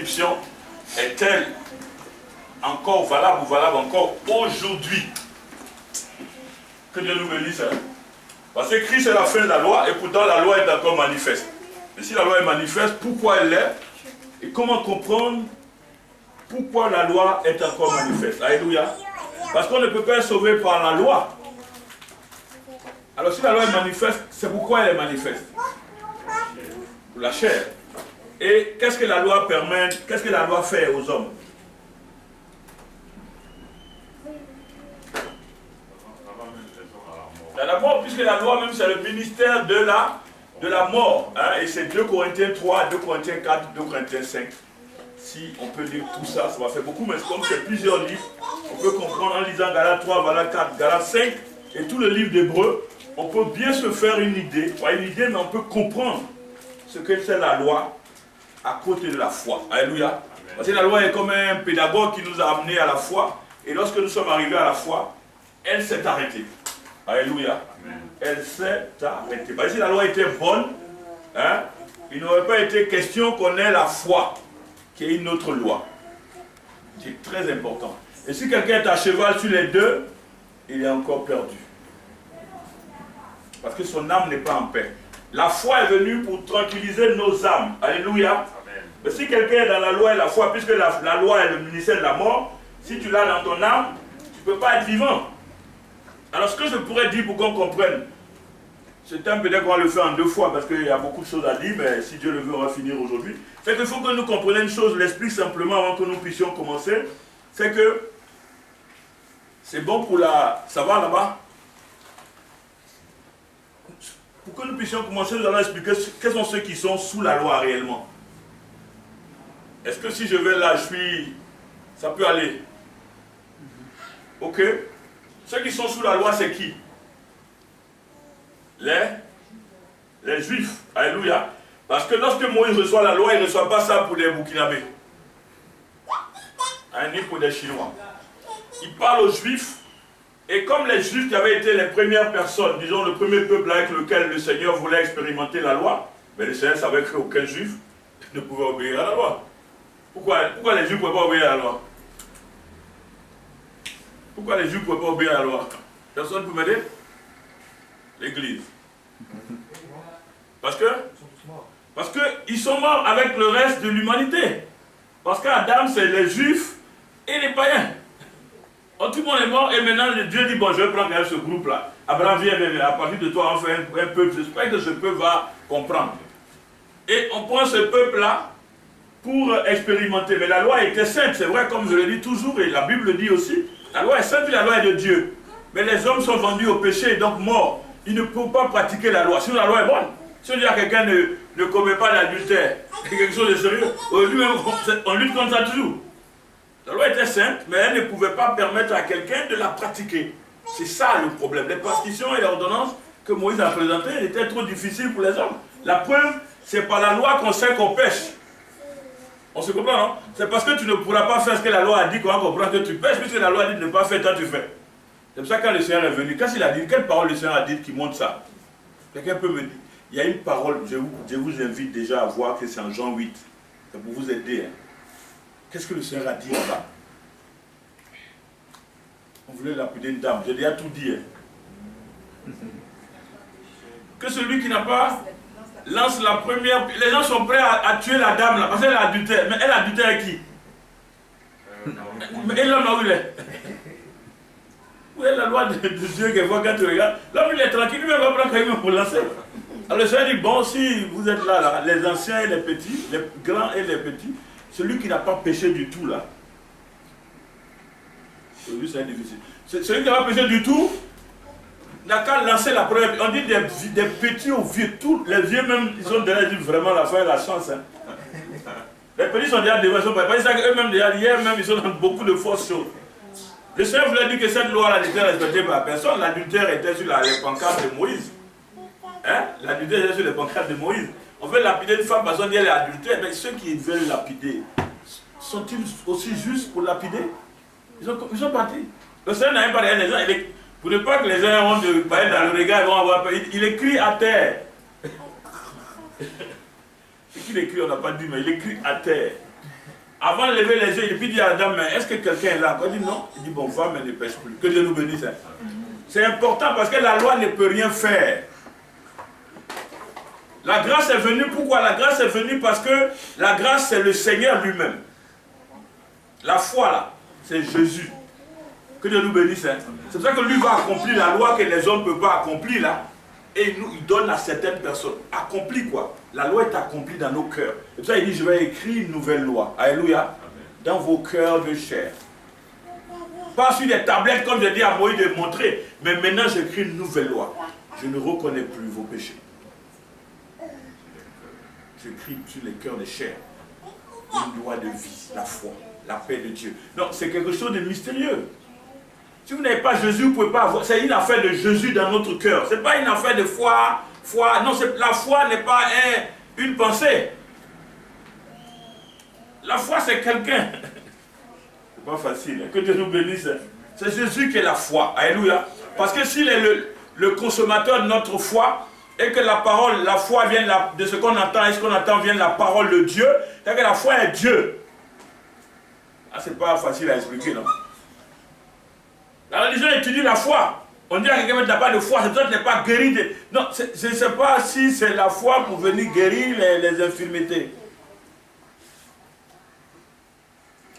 prescription est-elle encore valable ou valable encore aujourd'hui? Que Dieu nous bénisse. Hein? Parce que Christ est la fin de la loi et pourtant la loi est encore manifeste. Mais si la loi est manifeste, pourquoi elle l'est? Et comment comprendre pourquoi la loi est encore manifeste? Alléluia. Parce qu'on ne peut pas être sauvé par la loi. Alors si la loi est manifeste, c'est pourquoi elle est manifeste? Pour la chair. Et qu'est-ce que la loi permet, qu'est-ce que la loi fait aux hommes? La mort, puisque la loi même c'est le ministère de la mort. Hein, et c'est 2 Corinthiens 3, 2 Corinthiens 4, 2 Corinthiens 5. Si on peut lire tout ça, ça va faire beaucoup, mais comme c'est plusieurs livres, on peut comprendre en lisant Galates 3, Galates 4, Galates 5 et tout le livre d'Hébreux, on peut bien se faire une idée, pas une idée, mais on peut comprendre ce que c'est la loi à côté de la foi. Alléluia. Parce que la loi est comme un pédagogue qui nous a amenés à la foi, et lorsque nous sommes arrivés à la foi, elle s'est arrêtée. Alléluia. Amen. Elle s'est arrêtée. Parce que si la loi était bonne, hein, il n'aurait pas été question qu'on ait la foi, qui est une autre loi. C'est très important. Et si quelqu'un est à cheval sur les deux, il est encore perdu. Parce que son âme n'est pas en paix. La foi est venue pour tranquilliser nos âmes. Alléluia. Amen. Mais si quelqu'un est dans la loi et la foi, puisque la loi est le ministère de la mort, si tu l'as dans ton âme, tu ne peux pas être vivant. Alors ce que je pourrais dire pour qu'on comprenne, c'est un peut-être qu'on va le faire en 2 fois parce qu'il y a beaucoup de choses à dire, mais si Dieu le veut, on va finir aujourd'hui. C'est qu'il faut que nous comprenions une chose, je l'explique simplement avant que nous puissions commencer, c'est que c'est bon pour la... Ça va là-bas? Pour que nous puissions commencer, nous allons expliquer quels sont ceux qui sont sous la loi réellement. Est-ce que si je vais là, je suis... Ça peut aller? Ok? Ceux qui sont sous la loi, c'est qui? Les Juifs. Alléluia. Parce que lorsque Moïse reçoit la loi, il ne reçoit pas ça pour les Burkinabés. Ni pour des Chinois. Il parle aux Juifs. Et comme les Juifs qui avaient été les premières personnes, disons le premier peuple avec lequel le Seigneur voulait expérimenter la loi, mais le Seigneur savait qu'aucun Juif ne pouvait obéir à la loi. Pourquoi les Juifs ne pouvaient pas obéir à la loi? Pourquoi les Juifs ne pouvaient pas obéir à la loi? Personne ne peut m'aider? L'Église. Parce qu'ils sont morts avec le reste de l'humanité. Parce qu'Adam, c'est les Juifs et les païens. Tout le monde est mort et maintenant Dieu dit, bon, je vais prendre ce groupe-là. Abraham, viens, à partir de toi, on fait un peuple. J'espère que ce peuple va comprendre. Et on prend ce peuple-là pour expérimenter. Mais la loi était sainte, c'est vrai, comme je le dis toujours, et la Bible le dit aussi. La loi est sainte et la loi est de Dieu. Mais les hommes sont vendus au péché et donc morts. Ils ne peuvent pas pratiquer la loi. Sinon la loi est bonne. Si on dit à quelqu'un ne commet pas d'adultère, c'est quelque chose de sérieux. Lui-même, on lutte contre ça toujours. La loi était sainte, mais elle ne pouvait pas permettre à quelqu'un de la pratiquer. C'est ça le problème. Les prescriptions et les ordonnances que Moïse a présentées étaient trop difficiles pour les hommes. La preuve, c'est par la loi qu'on sait qu'on pêche. On se comprend, non? C'est parce que tu ne pourras pas faire ce que la loi a dit qu'on va comprendre que tu pêches, puisque la loi a dit de ne pas faire, toi tu fais. C'est pour ça que quand le Seigneur est venu, qu'est-ce qu'il a dit? Quelle parole le Seigneur a dit qui montre ça? Quelqu'un peut me dire? Il y a une parole, je vous invite déjà à voir que c'est en Jean 8. C'est pour vous aider. Hein. Qu'est-ce que le Seigneur a dit là-bas? On voulait lapider une dame, j'ai déjà tout dit. Hein. Que celui qui n'a pas lance la première... Les gens sont prêts à tuer la dame là, parce qu'elle a adultère. Mais elle a adultère avec qui? Mais l'homme là où il est? Où est la loi de Dieu que voit quand tu regardes? L'homme il est tranquille, lui-même va prendre quelqu'un pour lancer. Alors le Seigneur dit, bon, si vous êtes là, les anciens et les petits, les grands et les petits, celui qui n'a pas péché du tout là, celui c'est difficile. Celui qui n'a pas péché du tout, n'a qu'à lancer la première. On dit des petits aux vieux, tous les vieux même, ils ont déjà dit vraiment la fin et la chance. Hein. Les petits sont déjà devant, ils sont pas. Eux-mêmes déjà, hier même, ils sont dans beaucoup de fausses choses. Le Seigneur voulait dire que cette loi-là n'était respectée par personne. L'adultère était sur les pancartes de Moïse. Hein? L'adultère était sur les pancartes de Moïse. On veut lapider une femme parce qu'on dit qu'elle est adultère. Mais ceux qui veulent lapider, sont-ils aussi justes pour lapider? Ils sont partis. Le Seigneur n'a même pas regardé les gens. Pour ne pas que les gens aient honte de parler dans le regard, ils vont avoir peur. Il écrit à terre. Ce qu'il écrit, on n'a pas dit, mais il écrit à terre. Avant de lever les yeux, il dit à Adam, mais est-ce que quelqu'un est là? Il dit non. Il dit, bon, va, mais ne pêche plus. Que Dieu nous bénisse. Hein. C'est important parce que la loi ne peut rien faire. La grâce est venue, pourquoi? La grâce est venue parce que la grâce, c'est le Seigneur lui-même. La foi, là, c'est Jésus. Que Dieu nous bénisse. Hein. C'est pour ça que lui va accomplir la loi que les hommes ne peuvent pas accomplir, là. Et il donne à certaines personnes. Accompli quoi? La loi est accomplie dans nos cœurs. Et pour ça, il dit, je vais écrire une nouvelle loi. Alléluia. Dans vos cœurs de chair. Pas sur des tablettes, comme je dis à Moïse de montrer. Mais maintenant, j'écris une nouvelle loi. Je ne reconnais plus vos péchés. J'écris sur les cœurs de chair. Une loi de vie, la foi, la paix de Dieu. Donc, c'est quelque chose de mystérieux. Si vous n'avez pas Jésus, vous ne pouvez pas avoir. C'est une affaire de Jésus dans notre cœur. Ce n'est pas une affaire de foi. Non, la foi n'est pas une pensée. La foi, c'est quelqu'un. C'est pas facile. Que Dieu nous bénisse. C'est Jésus qui est la foi. Alléluia. Parce que s'il est le consommateur de notre foi, et que la parole, la foi vient de ce qu'on entend, et ce qu'on entend vient de la parole de Dieu, c'est que la foi est Dieu. Ah, c'est pas facile à expliquer, non? La religion étudie la foi. On dit à quelqu'un qui n'a pas de foi, c'est toi qui n'es pas guéri. Non, je ne sais pas si c'est la foi pour venir guérir les infirmités.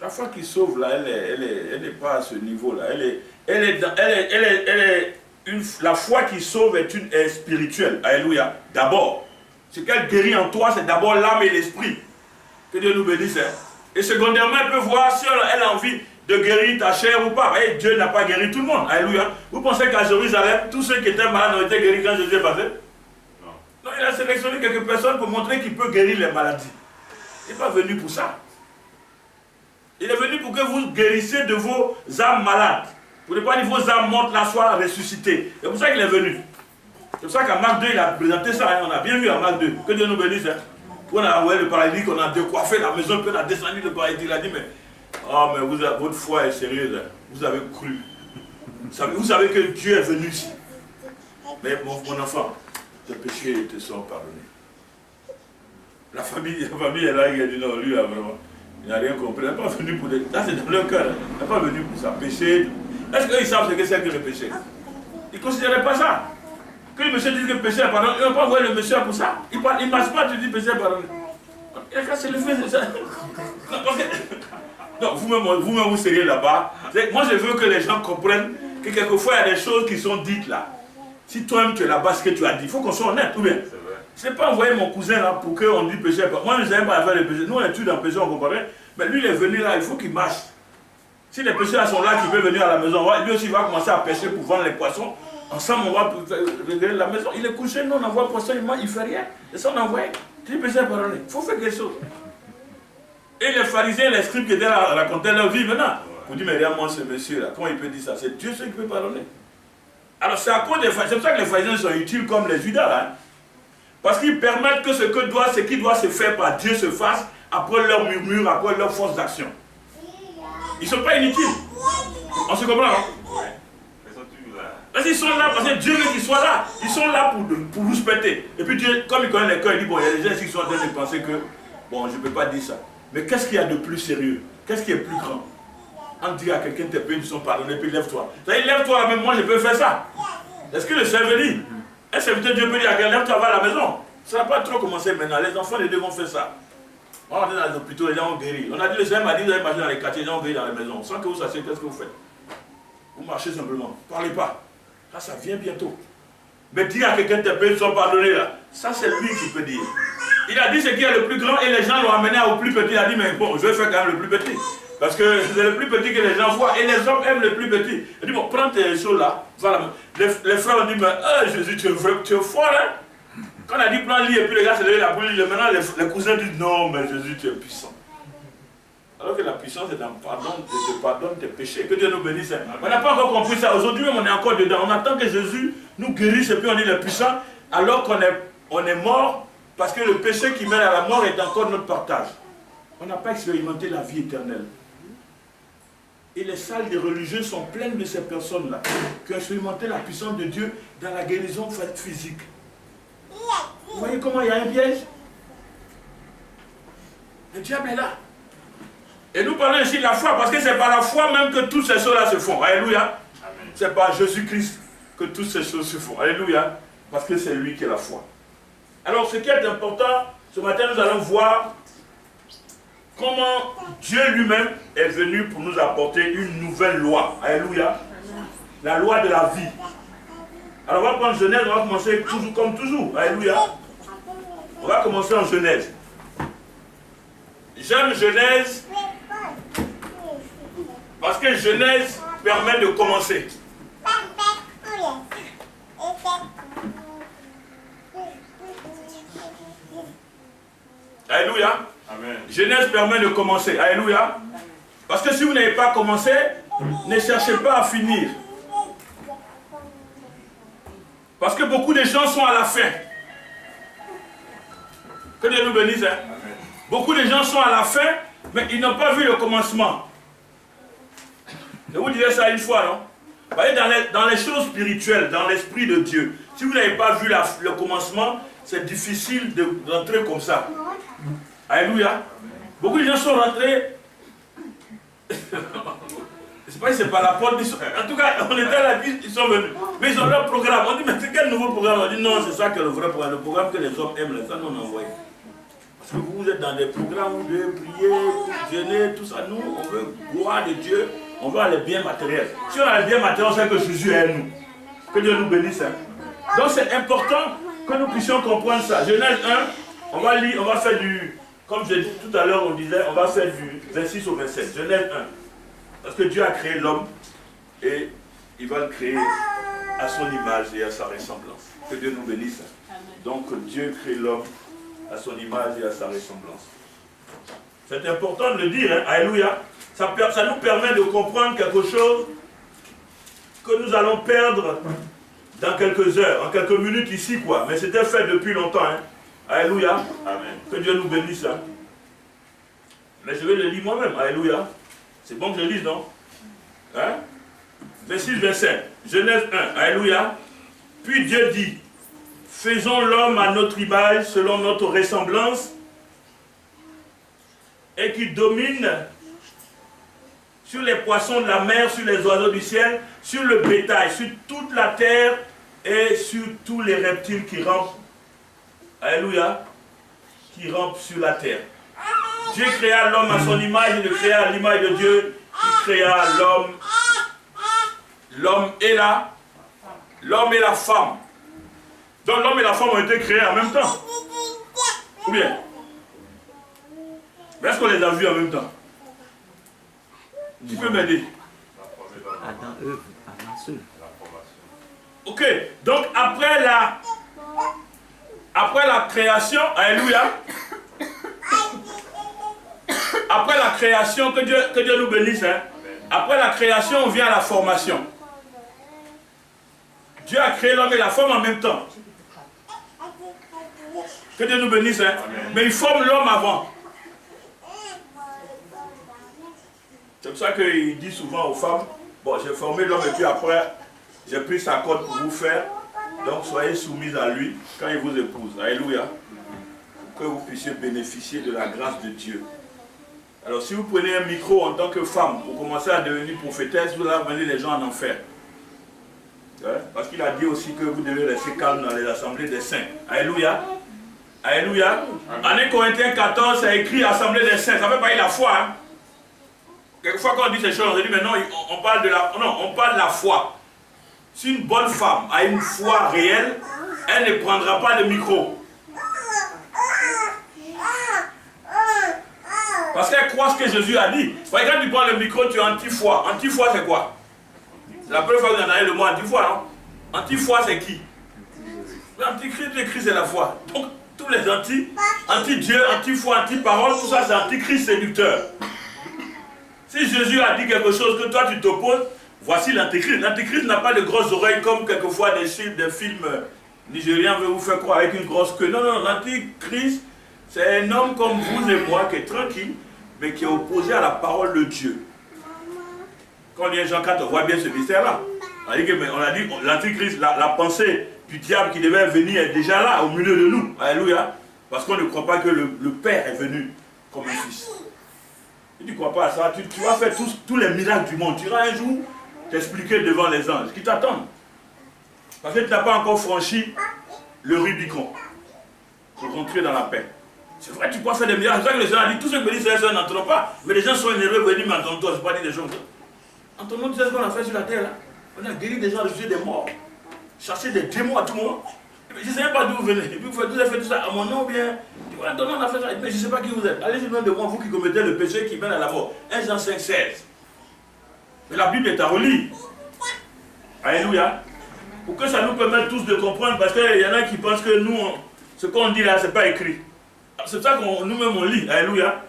La foi qui sauve, là, elle n'est pas à ce niveau-là. La foi qui sauve est spirituelle. Alléluia. D'abord, ce qu'elle guérit en toi, c'est d'abord l'âme et l'esprit. Que Dieu nous bénisse. Hein. Et secondairement, elle peut voir si elle a envie de guérir ta chair ou pas. Et Dieu n'a pas guéri tout le monde. Alléluia. Vous pensez qu'à Jérusalem, tous ceux qui étaient malades ont été guéris quand Jésus est passé? Non. Non, il a sélectionné quelques personnes pour montrer qu'il peut guérir les maladies. Il n'est pas venu pour ça. Il est venu pour que vous guérissiez de vos âmes malades. Pour ne pas dire vos âmes mortes là soient ressuscitées. C'est pour ça qu'il est venu. C'est pour ça qu'à Marc 2, il a présenté ça. Hein. On a bien vu à Marc 2. Que Dieu nous bénisse. Hein. On a envoyé le paralytique, on a décoiffé la maison, puis on a descendu le paralytique. Il a dit, mais, oh, mais votre foi est sérieuse. Hein. Vous avez cru. Vous savez que Dieu est venu ici. Mais mon enfant, tes péchés te sont pardonnés. La famille est là, il a dit, non, lui, vraiment, il n'a rien compris. Il n'est pas venu pour des... Là, c'est dans leur cœur. Hein. Il n'est pas venu pour ça. Péché. Est-ce qu'ils savent ce que c'est que le péché? Ils ne considéraient pas ça. Que le monsieur dise que le péché est pardonné, ils n'ont pas envoyé le monsieur pour ça. Il ne marche pas, tu dis que le péché est pardonné. Il a cassé le feu, c'est ça. Non, vous-même, vous seriez là-bas. Moi, je veux que les gens comprennent que quelquefois, il y a des choses qui sont dites là. Si toi-même, tu es là-bas, ce que tu as dit, il faut qu'on soit honnête, ou bien. Je n'ai pas envoyé mon cousin là pour qu'on dise péché. Moi, je ne savais pas faire le péché. Nous, on étudie dans le péché, on comparait. Mais lui, il est venu là, il faut qu'il marche. Si les pêcheurs sont là, qui peuvent venir à la maison, lui aussi, il va commencer à pêcher pour vendre les poissons. Ensemble, on va régler la maison. Il est couché, nous, on envoie le poisson, il mange, il ne fait rien. Et ça, on envoie. Tu dis, péché pardonné. Il faut faire quelque chose. Et les pharisiens, les scribes qui étaient là, racontaient leur vie maintenant. Vous dites, mais regarde-moi ce monsieur-là, comment il peut dire ça? C'est Dieu seul qui peut pardonner. Alors, c'est à cause des pharisiens. C'est pour ça que les pharisiens sont utiles comme les Judas. Hein? Parce qu'ils permettent que ce qui doit se faire par Dieu se fasse après leur murmure, après leur force d'action. Ils ne sont pas inutiles. On se comprend, non? Parce qu'ils sont là, parce que Dieu veut qu'ils soient là. Ils sont là pour nous specter. Et puis Dieu, comme il connaît les cœurs, il dit, bon, il y a des gens qui sont en train de penser que, bon, je ne peux pas dire ça. Mais qu'est-ce qu'il y a de plus sérieux? Qu'est-ce qui est plus grand? On dit à quelqu'un, tes péchés sont pardonnés, puis lève-toi. C'est-à-dire, lève-toi, même moi, je peux faire ça. Est-ce que le serviteur dit? Un serviteur Dieu peut dire à quelqu'un, lève-toi, va à la maison. Ça n'a pas trop commencé maintenant. Les enfants, les deux vont faire ça. On est dans les hôpitaux, les gens ont guéri. On a dit, le Seigneur m'a dit, vous allez marcher dans les quartiers, les gens ont guéri dans les maisons. Sans que vous sachiez, qu'est-ce que vous faites? Vous marchez simplement. Parlez pas. Là, ça vient bientôt. Mais dire à quelqu'un, tes péchés sont pardonnés là. Ça, c'est lui qui peut dire. Il a dit ce qui est le plus grand et les gens l'ont amené au plus petit. Il a dit, mais bon, je vais faire quand même le plus petit. Parce que c'est le plus petit que les gens voient. Et les hommes aiment le plus petit. Il dit, bon, prends tes choses là. Voilà. Les frères ont dit, mais Jésus, tu es fort, hein? Quand on a dit, prends-le et puis les gars se levaient la bouche. Maintenant, les cousins disent, non, mais Jésus, tu es puissant. Alors que la puissance est dans le pardon, te pardonne tes péchés. Que Dieu nous bénisse. On n'a pas encore compris ça. Aujourd'hui même, on est encore dedans. On attend que Jésus nous guérisse et puis on dit le puissant, alors qu'on est mort, parce que le péché qui mène à la mort est encore notre partage. On n'a pas expérimenté la vie éternelle. Et les salles des religieux sont pleines de ces personnes-là, qui ont expérimenté la puissance de Dieu dans la guérison physique. Vous voyez comment il y a un piège? Le diable est là. Et nous parlons ici de la foi, parce que c'est par la foi même que toutes ces choses-là se font. Alléluia. C'est par Jésus-Christ que toutes ces choses se font. Alléluia. Parce que c'est lui qui est la foi. Alors, ce qui est important, ce matin, nous allons voir comment Dieu lui-même est venu pour nous apporter une nouvelle loi. Alléluia. La loi de la vie. Alors, on va prendre Genèse, on va commencer toujours comme toujours. Alléluia. On va commencer en Genèse. J'aime Genèse parce que Genèse permet de commencer. Alléluia. Amen. Genèse permet de commencer. Alléluia. Parce que si vous n'avez pas commencé, ne cherchez pas à finir. Parce que beaucoup de gens sont à la fin. Que Dieu nous bénisse. Hein? Beaucoup de gens sont à la fin, mais ils n'ont pas vu le commencement. Je vous disais ça une fois, non? Vous voyez, dans les choses spirituelles, dans l'esprit de Dieu, si vous n'avez pas vu le commencement, c'est difficile d'entrer comme ça. Alléluia. Beaucoup de gens sont rentrés. Je ne sais pas si c'est par la porte. En tout cas, on était là, ils sont venus. Mais ils ont leur programme. On dit, mais c'est quel nouveau programme? On dit, non, c'est ça que le vrai programme. Le programme que les hommes aiment, ça nous on envoie. Parce que vous êtes dans des programmes où vous devez prier, jeûner, tout ça. Nous, on veut gloire de Dieu, on veut les biens matériels. Si on a les biens matériels, on sait que Jésus est nous. Que Dieu nous bénisse. Hein. Donc c'est important que nous puissions comprendre ça. Genèse 1, on va lire, on va faire du, comme j'ai dit tout à l'heure, on disait, on va faire du 26 au 27. Genèse 1. Parce que Dieu a créé l'homme et il va le créer à son image et à sa ressemblance. Que Dieu nous bénisse. Donc Dieu crée l'homme à son image et à sa ressemblance. C'est important de le dire, hein? Alléluia. Ça nous permet de comprendre quelque chose que nous allons perdre dans quelques heures, en quelques minutes ici, quoi. Mais c'était fait depuis longtemps. Hein? Alléluia. Amen. Que Dieu nous bénisse. Hein? Mais je vais le lire moi-même. Alléluia. C'est bon que je lise, non? Hein? 26, 27. Genèse 1. Alléluia. Puis Dieu dit, faisons l'homme à notre image, selon notre ressemblance, et qui domine sur les poissons de la mer, sur les oiseaux du ciel, sur le bétail, sur toute la terre et sur tous les reptiles qui rampent. Alléluia. Qui rampent sur la terre. Dieu créa l'homme à son image, il le créa à l'image de Dieu. Il créa l'homme. L'homme et la femme. Donc l'homme et la femme ont été créés en même temps. Ou bien? Est-ce qu'on les a vus en même temps? Tu peux m'aider? Adam, Ève, avant ceux. Ok, donc après la création, alléluia. Après la création, que Dieu nous bénisse. Hein? Après la création, vient la formation. Dieu a créé l'homme et la femme en même temps. Que Dieu nous bénisse. Hein? Mais il forme l'homme avant. C'est pour ça qu'il dit souvent aux femmes, bon, j'ai formé l'homme et puis après, j'ai pris sa corde pour vous faire. Donc soyez soumises à lui quand il vous épouse. Alléluia. Pour que vous puissiez bénéficier de la grâce de Dieu. Alors si vous prenez un micro en tant que femme pour commencer à devenir prophétesse, vous allez amener les gens en enfer. Parce qu'il a dit aussi que vous devez rester calme dans les assemblées des saints. Alléluia. Alléluia. En 1 Corinthiens 14, c'est écrit assemblée des saints. Ça fait parler de la foi. Hein? Quelquefois quand on dit ces choses, on dit mais non, on parle de la foi. Si une bonne femme a une foi réelle, elle ne prendra pas de micro. Parce qu'elle croit ce que Jésus a dit. Quand tu prends le micro, tu es anti-foi. Anti-foi, c'est quoi? C'est la première fois que vous entendez le mot anti-foi, non? Anti-foi, c'est qui? L'antichrist, c'est la foi. Donc, tous les anti-Dieu, anti-foi, anti-parole, tout ça, c'est antichrist séducteur. Si Jésus a dit quelque chose que toi, tu t'opposes, voici l'antichrist. L'antichrist n'a pas de grosses oreilles comme quelquefois des films nigériens veulent vous faire croire avec une grosse queue. Non, non, l'antichrist, c'est un homme comme vous et moi qui est tranquille, mais qui est opposé à la parole de Dieu. Quand on lit Jean 4, on voit bien ce mystère-là. On a dit l'antichrist, la pensée du diable qui devait venir est déjà là, au milieu de nous. Alléluia. Parce qu'on ne croit pas que le Père est venu comme un fils. Si tu ne crois pas à ça, tu vas faire tous les miracles du monde. Tu iras un jour t'expliquer devant les anges qui t'attendent. Parce que tu n'as pas encore franchi le Rubicon pour rentrer dans la paix. C'est vrai, tu crois faire des miracles. C'est vrai que les gens ont dit, tous ceux qui me disent ça n'entendront pas. Mais les gens sont énervés, ils disent, mais entends-toi, je ne sais pas dire des choses. Entends-nous, tu sais ce qu'on a fait sur la terre là. On a guéri des gens, ressuscité des morts, cherché des démons à tout moment. Je ne sais même pas d'où vous venez. Et puis vous avez fait tout ça à mon nom ou bien. Entends-nous, on a fait ça. Mais je ne sais pas qui vous êtes. Allez-y loin de moi, vous qui commettez le péché qui mène à la mort. 1 Jean 5, 16. Mais la Bible est à relire. Alléluia. Pour que ça nous permette tous de comprendre, parce qu'il y en a qui pensent que nous, ce qu'on dit là, ce n'est pas écrit. C'est ça qu'on nous-mêmes on lit. Alléluia.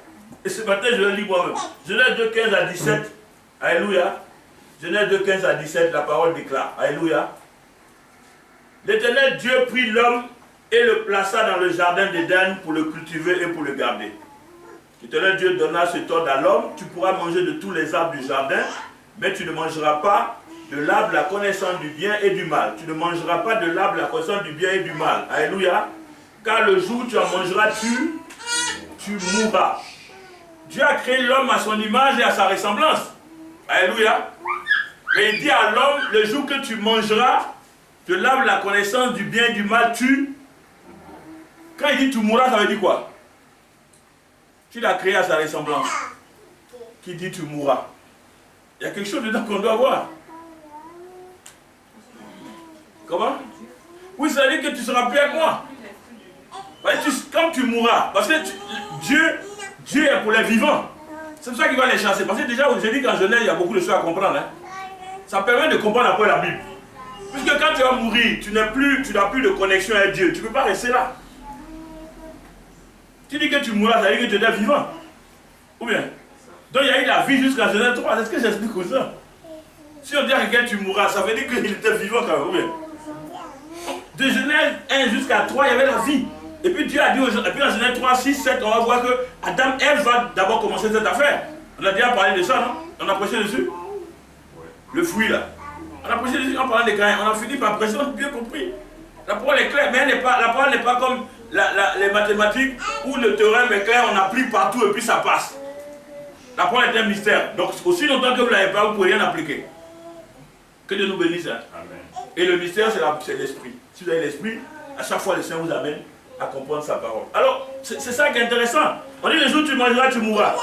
Et ce matin, je le lis moi-même. Genèse 2, 15 à 17. Alléluia. Genèse 2, 15 à 17, la parole déclare. Alléluia. L'Éternel Dieu prit l'homme et le plaça dans le jardin d'Éden pour le cultiver et pour le garder. L'Éternel Dieu donna cet ordre à l'homme, tu pourras manger de tous les arbres du jardin, mais tu ne mangeras pas de l'arbre de la connaissance du bien et du mal. Tu ne mangeras pas de l'arbre de la connaissance du bien et du mal. Alléluia. Car le jour où tu en mangeras, tu mourras. Dieu a créé l'homme à son image et à sa ressemblance. Alléluia. Mais il dit à l'homme, le jour que tu mangeras de l'arbre de la connaissance du bien et du mal, Quand il dit tu mourras, ça veut dire quoi? Tu l'as créé à sa ressemblance. Qui dit tu mourras. Il y a quelque chose dedans qu'on doit voir. Comment? Oui, ça veut dire que tu seras plus avec moi. Quand tu mourras, parce que Dieu est pour les vivants. C'est pour ça qu'il va les chasser. Parce que déjà, je dis qu'en Genèse, il y a beaucoup de choses à comprendre. Hein. Ça permet de comprendre après la Bible. Puisque quand tu vas mourir, tu n'as plus de connexion avec Dieu. Tu ne peux pas rester là. Tu dis que tu mourras, ça veut dire que tu es vivant. Ou bien? Donc il y a eu la vie jusqu'à Genèse 3. Est-ce que j'explique comme ça? Si on dit à quelqu'un tu mourras, ça veut dire qu'il était vivant quand même. Ou bien? De Genèse 1 jusqu'à 3, il y avait la vie. Et puis Dieu a dit, et puis en Genèse 3, 6, 7, on va voir que Adam, elle va d'abord commencer cette affaire. On a déjà parlé de ça, non? On a prêché dessus? Le fruit là. On a prêché dessus en parlant des grains. On a fini par prêcher, on a bien compris. La parole est claire, mais la parole n'est pas comme les mathématiques où le théorème est clair, on applique partout et puis ça passe. La parole est un mystère. Donc aussi longtemps que vous ne l'avez pas, vous ne pouvez rien appliquer. Que Dieu nous bénisse. Hein? Amen. Et le mystère, c'est l'esprit. Si vous avez l'esprit, à chaque fois le Seigneur vous amène à comprendre sa parole. Alors, c'est ça qui est intéressant. On dit le jour où tu mangeras, tu mourras.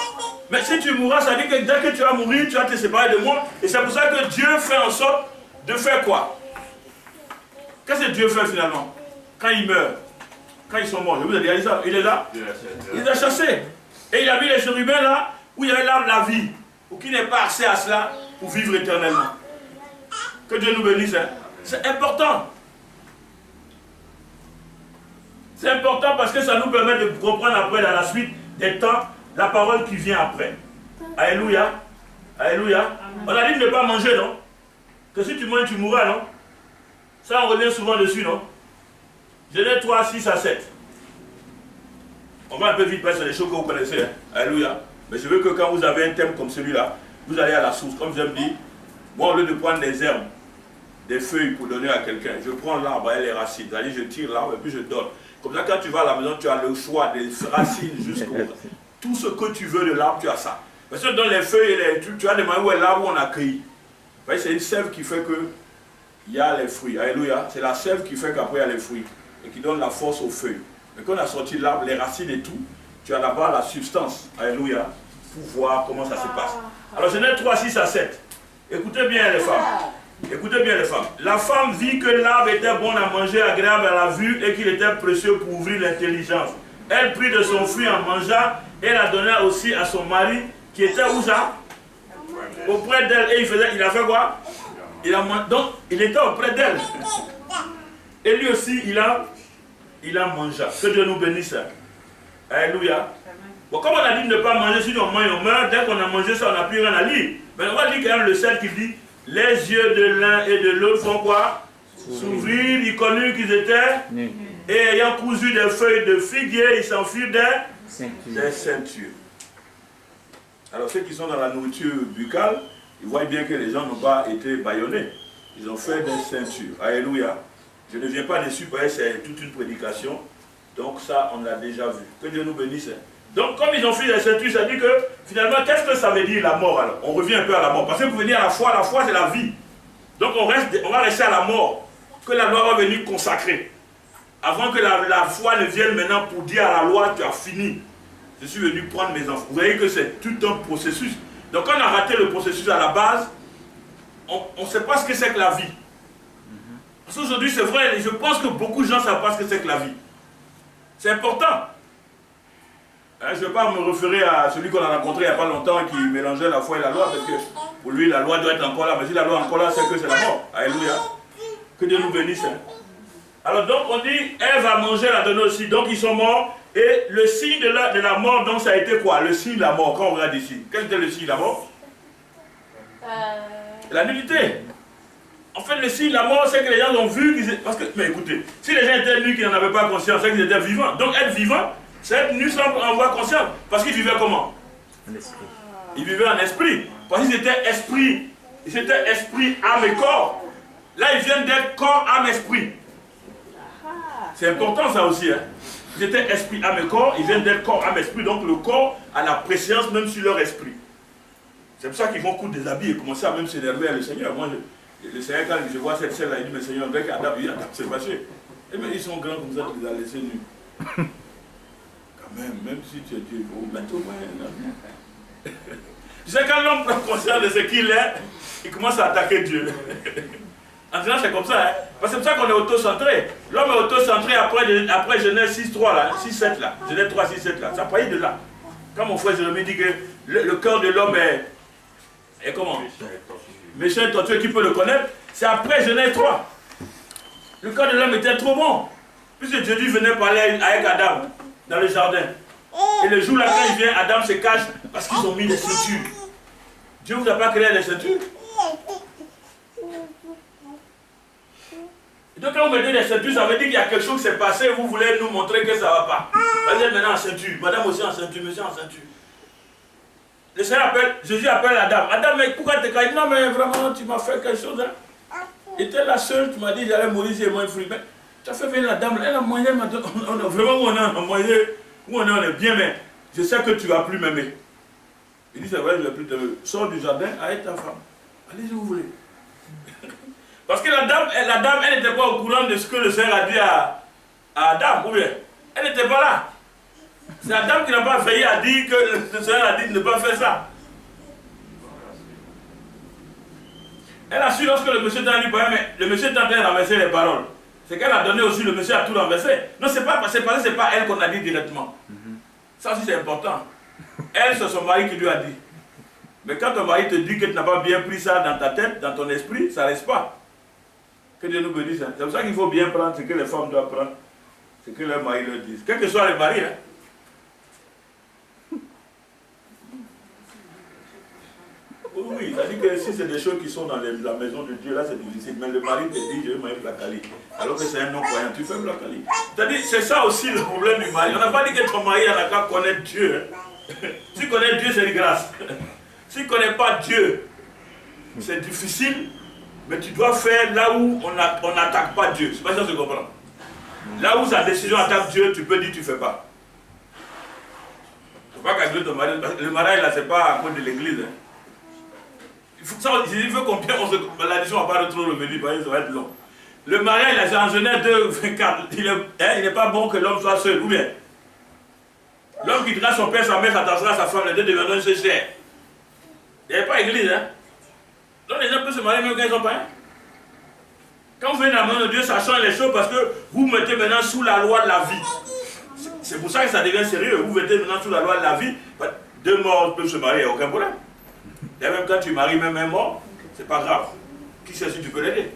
Mais si tu mourras, ça veut dire que dès que tu vas mourir, tu vas te séparer de moi. Et c'est pour ça que Dieu fait en sorte de faire quoi? Qu'est-ce que Dieu fait finalement? Quand il meurt, quand ils sont morts, je vous ai dit ça, il est là. Il les a chassés. Et il a mis les chérubins là, où il y avait l'arbre de la vie, pour qu'il n'ait pas accès à cela, pour vivre éternellement. Que Dieu nous bénisse. Hein? C'est important. C'est important parce que ça nous permet de comprendre après, dans la suite des temps, la parole qui vient après. Alléluia. Alléluia. On a dit de ne pas manger, non? Que si tu manges, tu mourras, non? Ça, on revient souvent dessus, non? Genèse 3, 6 à 7. On va un peu vite passer les choses que vous connaissez. Hein? Alléluia. Mais je veux que quand vous avez un thème comme celui-là, vous allez à la source. Comme j'aime dire, moi, au lieu de prendre des herbes, des feuilles pour donner à quelqu'un, je prends l'arbre et les racines. C'est-à-dire, je tire l'arbre et puis je donne. Comme ça, quand tu vas à la maison, tu as le choix des racines jusqu'au... Tout ce que tu veux de l'arbre, tu as ça. Parce que dans les feuilles, tu as demandé où est l'arbre où on a cueilli. C'est une sève qui fait que il y a les fruits. Alléluia. C'est la sève qui fait qu'après il y a les fruits. Et qui donne la force aux feuilles. Mais quand on a sorti l'arbre, les racines et tout, tu as d'abord la substance. Alléluia. Pour voir comment ça se passe. Alors, Genèse 3, 6 à 7. Écoutez bien les femmes. Écoutez bien les femmes. La femme vit que l'arbre était bon à manger, agréable à la vue et qu'il était précieux pour ouvrir l'intelligence. Elle prit de son fruit en mangea et la donna aussi à son mari qui était où ça? Auprès d'elle. Et il a fait quoi? Donc il était auprès d'elle. Et lui aussi il a mangé. Que Dieu nous bénisse. Alléluia. Bon, comme on a dit de ne pas manger, si on mange, on meurt. Dès qu'on a mangé ça, on n'a plus rien à lire. Mais on va lire quand même le 7 qui dit les yeux de l'un et de l'autre font quoi? S'ouvrir. Ils connurent qu'ils étaient nus. Et ayant cousu des feuilles de figuier, ils s'enfuirent des ceintures. Alors ceux qui sont dans la nourriture buccale, ils voient bien que les gens n'ont pas été bâillonnés. Ils ont fait des ceintures. Alléluia. Je ne viens pas dessus parce que c'est toute une prédication. Donc ça, on l'a déjà vu. Que Dieu nous bénisse. Donc comme ils ont fait des ceintures, ça dit que Finalement, qu'est-ce que ça veut dire la mort alors? On revient un peu à la mort. Parce que pour venir à la foi c'est la vie. Donc on va rester à la mort, que la loi va venir consacrer. Avant que la foi ne vienne maintenant pour dire à la loi, tu as fini. Je suis venu prendre mes enfants. Vous voyez que c'est tout un processus. Donc quand on a raté le processus à la base, on ne sait pas ce que c'est que la vie. Parce qu'aujourd'hui, c'est vrai, je pense que beaucoup de gens ne savent pas ce que c'est que la vie. C'est important. Je ne vais pas me référer à celui qu'on a rencontré il n'y a pas longtemps qui mélangeait la foi et la loi, parce que pour lui, la loi doit être encore là. Mais si la loi est encore là, c'est que c'est la mort. Alléluia. Que Dieu nous bénisse. Alors donc on dit, Ève a mangé la donnée aussi. Donc ils sont morts. Et le signe de la mort, donc ça a été quoi? Le signe de la mort, quand on regarde ici. Quel était le signe de la mort? La nudité. En fait, le signe de la mort, c'est que les gens ont vu qu'ils... Parce que, mais écoutez, si les gens étaient nus, qu'ils n'en avaient pas conscience, c'est qu'ils étaient vivants. Donc être vivant, c'est être nu sans avoir conscience. Parce qu'ils vivaient comment? En esprit. Ils vivaient en esprit. Parce qu'ils étaient esprit. Ils étaient esprit, âme et corps. Là, ils viennent d'être corps, âme, esprit. C'est important ça aussi. Hein? Ils étaient esprit, âme et corps. Ils viennent d'être corps, âme, esprit. Donc le corps a la préséance même sur leur esprit. C'est pour ça qu'ils vont coudre des habits et commencer à même s'énerver à le Seigneur. Moi, le Seigneur, quand je vois cette scène-là, il dit, mais Seigneur, on dirait qu'Adam, c'est fâché. Et mais ils sont grands comme ça, tu les as laissés nus. Quand même si tu es Dieu, il faut mettre au moins. Tu sais, quand l'homme prend conscience de ce qu'il est, il commence à attaquer Dieu. En disant, c'est comme ça, hein. Parce que c'est pour ça qu'on est auto-centré. L'homme est auto-centré après Genèse 6.3, là, 6.7, là. Genèse 3, 6.7, là. Ça paye de là. Quand mon frère Jérémie dit que le cœur de l'homme est comment? Méchant et tortueux, qui peut le connaître? C'est après Genèse 3. Le cœur de l'homme était trop bon. Puisque Jésus venait parler avec Adam dans le jardin. Et le jour là, quand il vient, Adam se cache parce qu'ils ont mis des ceintures. Dieu ne vous a pas créé les ceintures? Et donc quand vous mettez des ceintures, ça veut dire qu'il y a quelque chose qui s'est passé et vous voulez nous montrer que ça ne va pas. Vous êtes maintenant en ceinture, madame aussi en ceinture, monsieur en ceinture. Le Seigneur Jésus appelle Adam. Adam, mais pourquoi tu te caches? Non, mais vraiment, tu m'as fait quelque chose. Hein? J'étais la seule, tu m'as dit j'allais mourir si j'ai mangé fruit. Mais tu as fait venir la dame, elle a mangé, vraiment, on a mangé, on est bien, mais je sais que tu ne vas plus m'aimer. Il dit, c'est vrai, je ne vais plus t'aimer. Sors du jardin avec ta femme. Allez si vous voulez. Parce que la dame, elle n'était pas au courant de ce que le Seigneur a dit à Adam, ou bien. Elle n'était pas là. C'est Adam qui n'a pas veillé à dire que le Seigneur a dit de ne pas faire ça. Elle a su lorsque le monsieur t'a dit, mais le monsieur t'a renversé les paroles. C'est qu'elle a donné aussi, le monsieur a tout renversé. Non, c'est pas elle qu'on a dit directement. Ça aussi c'est important. Elle, c'est son mari qui lui a dit. Mais quand ton mari te dit que tu n'as pas bien pris ça dans ta tête, dans ton esprit, ça ne reste pas. Que Dieu nous bénisse. C'est pour ça qu'il faut bien prendre ce que les femmes doivent prendre. Ce que leur mari leur dit. Quel que soit le mari, hein. Oui, ça dit que si c'est des choses qui sont dans la maison de Dieu, là c'est difficile. Mais le mari te dit, je vais manger placali. Alors que c'est un non-croyant, tu fais placali. C'est-à-dire, c'est ça aussi le problème du mari. On n'a pas dit que ton mari n'a qu'à connaître Dieu. Hein. Si tu connais Dieu, c'est une grâce. Si tu ne connais pas Dieu, c'est difficile, mais tu dois faire là où on n'attaque pas Dieu. C'est pas ça que je comprends. Là où sa décision attaque Dieu, tu peux dire que tu ne fais pas. Il ne faut pas calculer ton mari. Le mariage, là, ce n'est pas à cause de l'église. Hein. Il veut qu'on bien, la décision ne va pas trop revenir, parce que ça va être long. Le mariage, là, c'est en Genèse 2, 24. Il n'est pas bon que l'homme soit seul, ou bien. L'homme qui dira son père, sa mère, s'attachera à sa femme, les deux deviendront une seule chair. Il n'y a pas d'église, hein. Donc les gens peuvent se marier même quand ils sont pas. Quand vous venez dans la main de Dieu, ça change les choses parce que vous mettez maintenant sous la loi de la vie. C'est pour ça que ça devient sérieux. Vous mettez maintenant sous la loi de la vie. Deux morts peuvent se marier, il n'y a aucun problème. Et même quand tu maries même un mort, c'est pas grave. Qui sait si tu peux l'aider?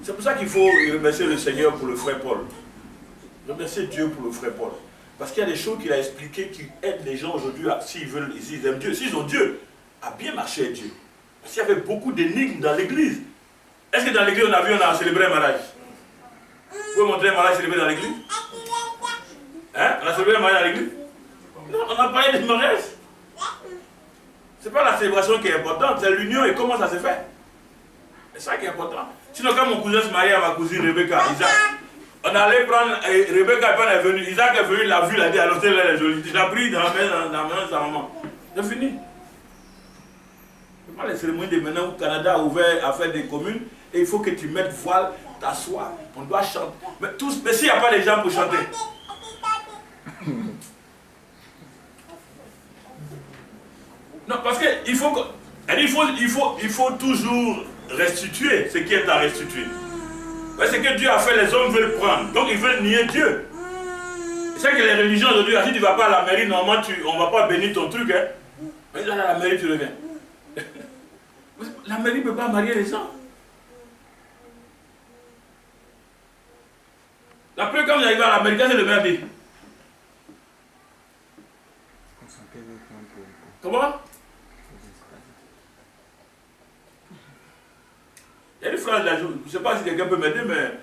C'est pour ça qu'il faut remercier le Seigneur pour le frère Paul. Remercier Dieu pour le frère Paul. Parce qu'il y a des choses qu'il a expliquées qui aident les gens aujourd'hui, s'ils aiment Dieu, s'ils ont Dieu, à bien marcher avec Dieu. Parce qu'il y avait beaucoup d'énigmes dans l'église. Est-ce que dans l'église on a célébré un mariage? Vous pouvez montrer un mariage célébré dans l'église? Hein? On a célébré un mariage dans l'église? Non, on a parlé de mariage. Ce n'est pas la célébration qui est importante, c'est l'union et comment ça se fait. C'est ça qui est important. Sinon, quand mon cousin se mariait à ma cousine Rebecca, Isaac, on allait prendre, Rebecca, quand elle est venue, Isaac est venu, l'a vue, il a dit, alors elle est jolie. Tu l'as pris dans la main de sa maman. C'est fini. Les cérémonies de maintenant où le Canada a ouvert à faire des communes et il faut que tu mettes voile, t'assois, on doit chanter. Mais s'il n'y a pas les gens pour chanter. Non, parce qu'il faut toujours restituer ce qui est à restituer. C'est que Dieu a fait, les hommes veulent prendre. Donc ils veulent nier Dieu. C'est que les religions aujourd'hui, si tu ne vas pas à la mairie, normalement on ne va pas bénir ton truc. Hein. Mais là, à la mairie, tu reviens. La mairie ne peut pas marier les gens. La première quand vous arrivez à l'Amérique, c'est le maire dit. Comment? Il y a une phrase là, je ne sais pas si quelqu'un peut m'aider, mais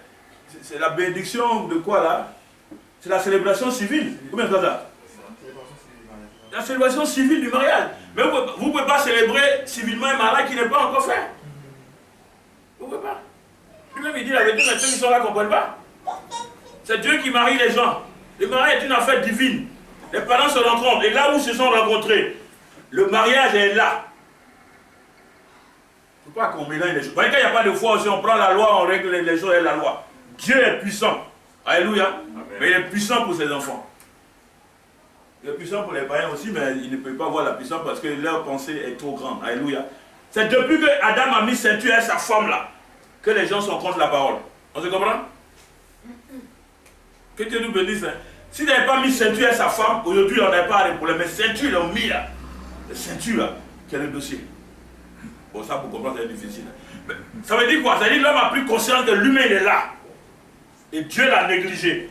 c'est la bénédiction de quoi là? C'est la célébration civile. Combien de fois ça? La célébration civile du mariage. Mais vous ne pouvez pas célébrer civilement un mariage qui n'est pas encore fait. Vous ne pouvez pas. Lui-même il dit la vérité, mais ceux qui sont là ne comprennent pas. C'est Dieu qui marie les gens. Le mariage est une affaire divine. Les parents se rencontrent. Et là où ils se sont rencontrés, le mariage est là. Il ne faut pas qu'on mélange les choses. Quand il n'y a pas de foi aussi, on prend la loi, on règle les choses avec la loi. Dieu est puissant. Alléluia. Amen. Mais il est puissant pour ses enfants. Il est puissant pour les païens aussi, mais ils ne peuvent pas voir la puissance parce que leur pensée est trop grande. Alléluia. C'est depuis que Adam a mis ceinture à sa femme là que les gens sont contre la parole. On se comprend? Que Dieu nous bénisse. Hein? S'il n'avait pas mis ceinture à sa femme, aujourd'hui on n'avait pas de problème. Mais ceinture, ils l'ont mis là. La ceinture là, quel est le dossier? Bon, ça pour comprendre, c'est difficile. Mais ça veut dire quoi? Ça veut dire que l'homme a pris conscience que l'humain il est là. Et Dieu l'a négligé.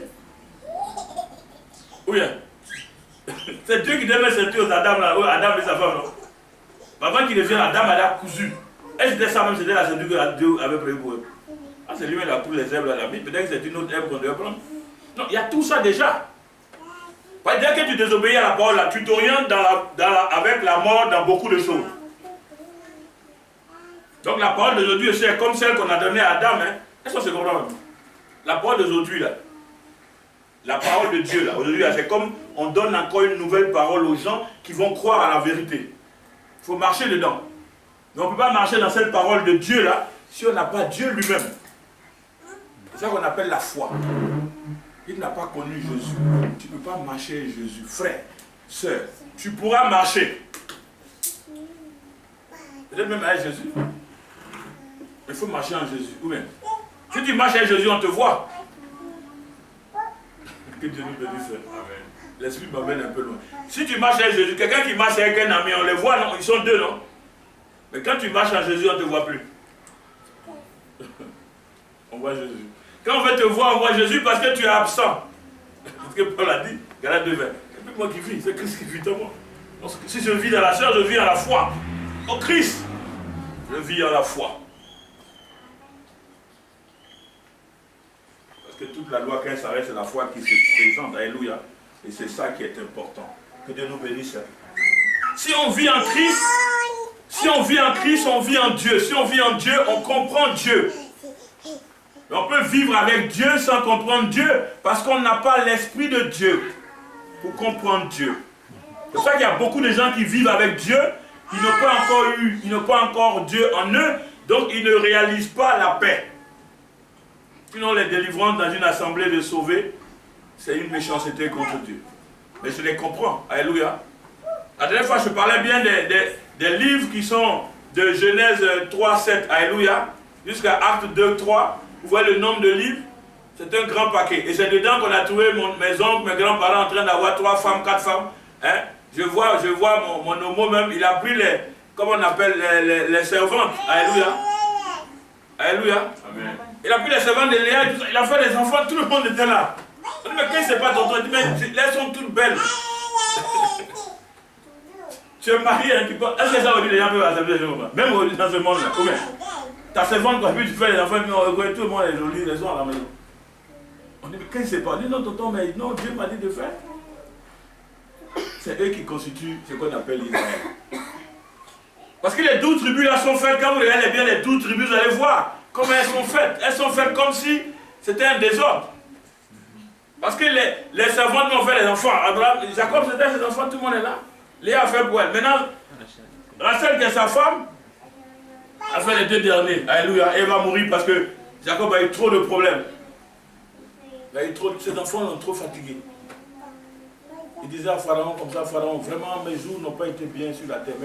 Oui. C'est Dieu qui devait ceinture aux Adam là, Adam et sa femme, non? Avant qu'il devienne Adam, elle a cousu. Est-ce que c'était ça même, c'était la ceinture que Dieu avait prévu pour eux? Ah, c'est lui-même qui a pris les herbes à la vie. Peut-être que c'est une autre herbe qu'on devait prendre. Non, il y a tout ça déjà. Dès que tu désobéis à la parole, là, tu t'orientes avec la mort dans beaucoup de choses. Donc la parole d'aujourd'hui c'est comme celle qu'on a donnée à Adam. Hein. Est-ce que c'est comprendre? La parole d'aujourd'hui, là, la parole de Dieu, là, aujourd'hui, c'est comme on donne encore une nouvelle parole aux gens qui vont croire à la vérité. Il faut marcher dedans. Mais on ne peut pas marcher dans cette parole de Dieu, là, si on n'a pas Dieu lui-même. C'est ça qu'on appelle la foi. Il n'a pas connu Jésus. Tu ne peux pas marcher avec Jésus. Frère, sœur, tu pourras marcher. Peut-être même avec Jésus. Il faut marcher en Jésus. Ou bien, si tu marches avec Jésus, on te voit. Que Dieu nous bénisse. L'esprit m'amène un peu loin. Si tu marches avec Jésus, quelqu'un qui marche avec un ami, on les voit, non? Ils sont deux, non? Mais quand tu marches en Jésus, on ne te voit plus. On voit Jésus. Quand on veut te voir, on voit Jésus parce que tu es absent. Parce que Paul a dit, Galates 2:20. C'est plus moi qui vis, c'est Christ qui vit en moi. Donc, si je vis dans la chair, je vis en la foi. En Christ, je vis en la foi. Parce que toute la loi, quand elle s'arrête, c'est la foi qui se présente. Alléluia. Et c'est ça qui est important. Que Dieu nous bénisse. Si on vit en Christ, on vit en Dieu. Si on vit en Dieu, on comprend Dieu. Mais on peut vivre avec Dieu sans comprendre Dieu parce qu'on n'a pas l'esprit de Dieu pour comprendre Dieu. C'est pour ça qu'il y a beaucoup de gens qui vivent avec Dieu, ils n'ont pas encore Dieu en eux, donc ils ne réalisent pas la paix. Sinon les délivrances dans une assemblée de sauvés, c'est une méchanceté contre Dieu. Mais je les comprends. Alléluia. La dernière fois, je parlais bien des livres qui sont de Genèse 3:7. Alléluia. Jusqu'à Actes 2:3. Vous voyez le nombre de livres? C'est un grand paquet. Et c'est dedans qu'on a trouvé mes oncles, mes grands-parents en train d'avoir 3 femmes, 4 femmes. Hein? Je vois mon homo même, il a pris les, comment on appelle, les servantes. Alléluia. Alléluia. Amen. Il a pris les servantes de Léa, il a fait des enfants, tout le monde était là. On dit, mais qu'est-ce que c'est pas tonton? Il dit, mais elles sont toutes belles. Tu es marié, hein, est-ce que ça aujourd'hui les gens peuvent accepter les gens? Même dans ce monde-là. Combien? Ta servante, quand tu fais les enfants, tout le monde est joli, les gens à la maison. On dit, mais qu'est-ce que c'est pas? On dit, non, tonton, mais non, Dieu m'a dit de faire. C'est eux qui constituent ce qu'on appelle Israël. Parce que les 12 tribus là sont faites, quand vous regardez bien les 12 tribus, vous allez voir comment elles sont faites. Elles sont faites comme si c'était un désordre. Parce que les servantes ont fait les enfants. Abraham, Jacob, c'était ses enfants, tout le monde est là. Léa a fait pour elle. Maintenant, Rachel, qui est sa femme, a fait les 2 derniers. Alléluia. Elle va mourir parce que Jacob a eu trop de problèmes. Ses enfants l'ont trop fatigué. Il disait à Pharaon comme ça, Pharaon, vraiment mes jours n'ont pas été bien sur la terre.